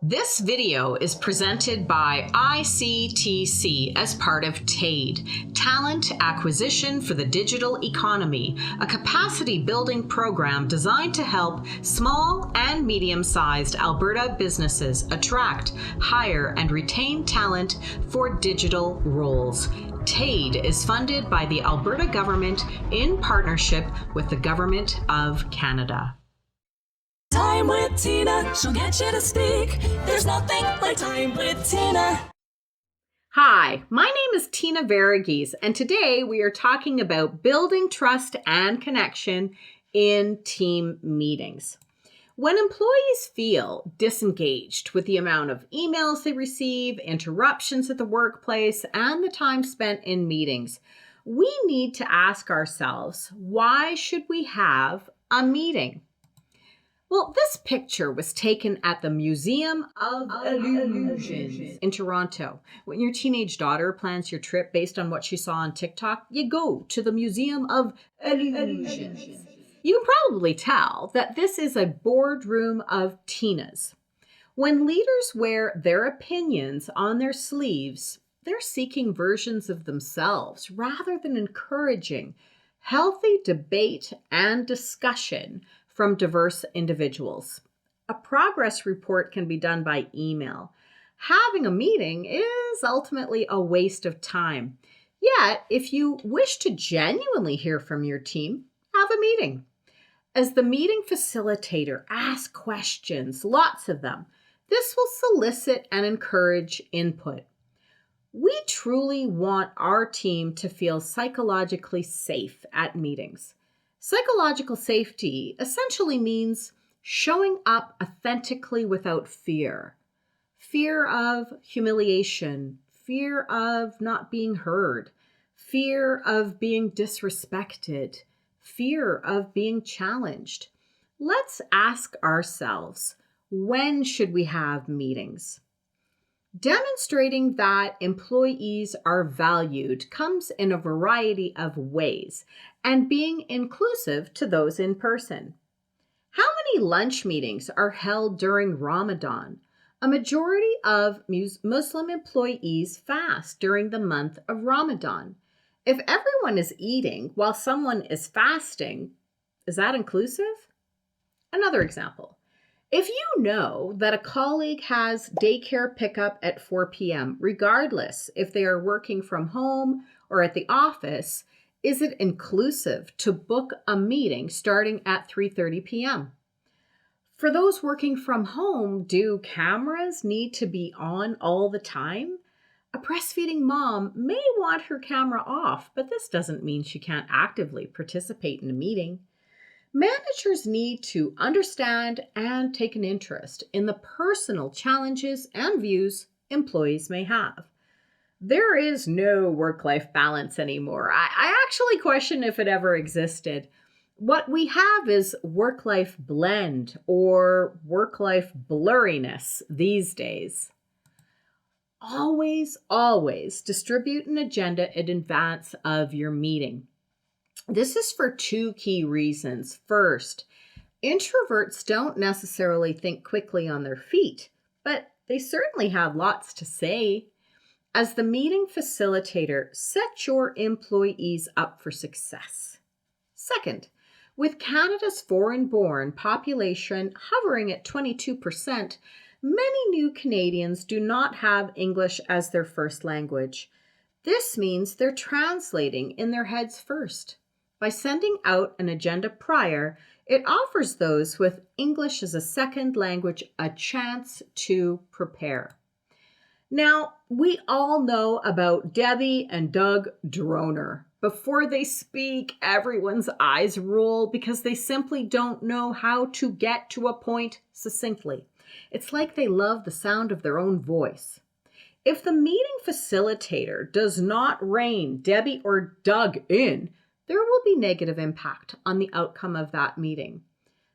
This video is presented by ICTC as part of TADE, Talent Acquisition for the Digital Economy, a capacity-building program designed to help small and medium-sized Alberta businesses attract, hire, and retain talent for digital roles. TADE is funded by the Alberta Government in partnership with the Government of Canada. Time with Tina, she'll get you to speak. There's nothing like Time with Tina. Hi, my name is Tina Varughese, and today we are talking about building trust and connection in team meetings. When employees feel disengaged with the amount of emails they receive, interruptions at the workplace, and the time spent in meetings, we need to ask ourselves, why should we have a meeting? Well, this picture was taken at the Museum of Illusions in Toronto. When your teenage daughter plans your trip based on what she saw on TikTok, you go to the Museum of Illusions. You can probably tell that this is a boardroom of Tinas. When leaders wear their opinions on their sleeves, they're seeking versions of themselves rather than encouraging healthy debate and discussion from diverse individuals. A progress report can be done by email. Having a meeting is ultimately a waste of time. Yet, if you wish to genuinely hear from your team, have a meeting. As the meeting facilitator, ask questions, lots of them. This will solicit and encourage input. We truly want our team to feel psychologically safe at meetings. Psychological safety essentially means showing up authentically without fear. Fear of humiliation, fear of not being heard, fear of being disrespected, fear of being challenged. Let's ask ourselves, when should we have meetings? Demonstrating that employees are valued comes in a variety of ways, and being inclusive to those in person. How many lunch meetings are held during Ramadan? A majority of Muslim employees fast during the month of Ramadan. If everyone is eating while someone is fasting, is that inclusive? Another example. If you know that a colleague has daycare pickup at 4 p.m., regardless if they are working from home or at the office, is it inclusive to book a meeting starting at 3:30 p.m.? For those working from home, do cameras need to be on all the time? A breastfeeding mom may want her camera off, but this doesn't mean she can't actively participate in a meeting. Managers need to understand and take an interest in the personal challenges and views employees may have. There is no work-life balance anymore. I actually question if it ever existed. What we have is work-life blend or work-life blurriness these days. Always distribute an agenda in advance of your meeting. This is for two key reasons. First, introverts don't necessarily think quickly on their feet, but they certainly have lots to say. As the meeting facilitator, set your employees up for success. Second, with Canada's foreign-born population hovering at 22%, many new Canadians do not have English as their first language. This means they're translating in their heads first. By sending out an agenda prior, it offers those with English as a second language a chance to prepare. Now, we all know about Debbie and Doug Droner. Before they speak, everyone's eyes roll because they simply don't know how to get to a point succinctly. It's like they love the sound of their own voice. If the meeting facilitator does not rein Debbie or Doug in, there will be negative impact on the outcome of that meeting.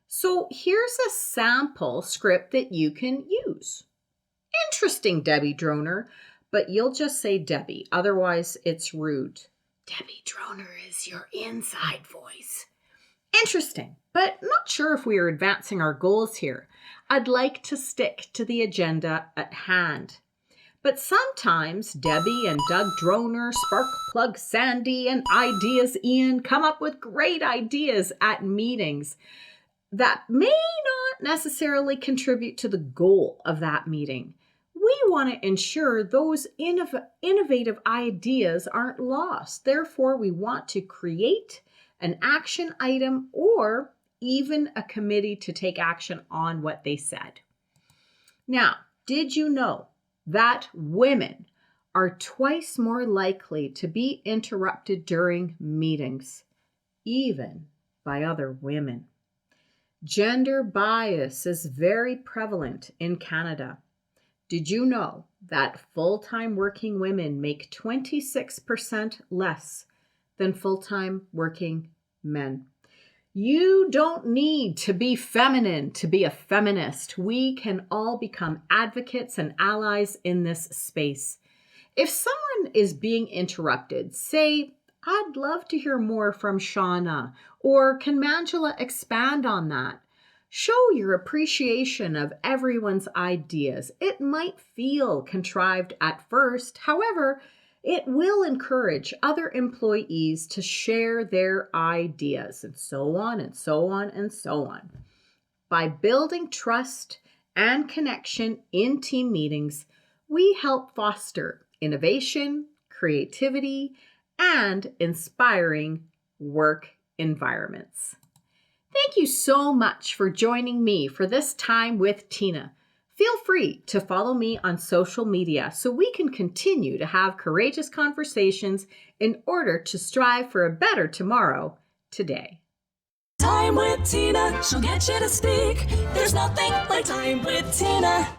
So here's a sample script that you can use. Interesting, Debbie Droner, but you'll just say Debbie, otherwise it's rude. Debbie Droner is your inside voice. Interesting, but not sure if we are advancing our goals here. I'd like to stick to the agenda at hand. But sometimes Debbie and Doug Droner, Sparkplug Sandy, and Ideas Ian come up with great ideas at meetings that may not necessarily contribute to the goal of that meeting. We want to ensure those innovative ideas aren't lost. Therefore, we want to create an action item or even a committee to take action on what they said. Now, did you know that women are twice more likely to be interrupted during meetings, even by other women? Gender bias is very prevalent in Canada. Did you know that full-time working women make 26% less than full-time working men? You don't need to be feminine to be a feminist. We can all become advocates and allies in this space. If someone is being interrupted, say, I'd love to hear more from Shauna, or can Mangela expand on that? Show your appreciation of everyone's ideas. It might feel contrived at first. However, it will encourage other employees to share their ideas, and so on and so on and so on. By building trust and connection in team meetings, we help foster innovation, creativity, and inspiring work environments. Thank you so much for joining me for this time with Tina. Feel free to follow me on social media so we can continue to have courageous conversations in order to strive for a better tomorrow today. Time with Tina, she'll get you to speak. There's nothing like time with Tina.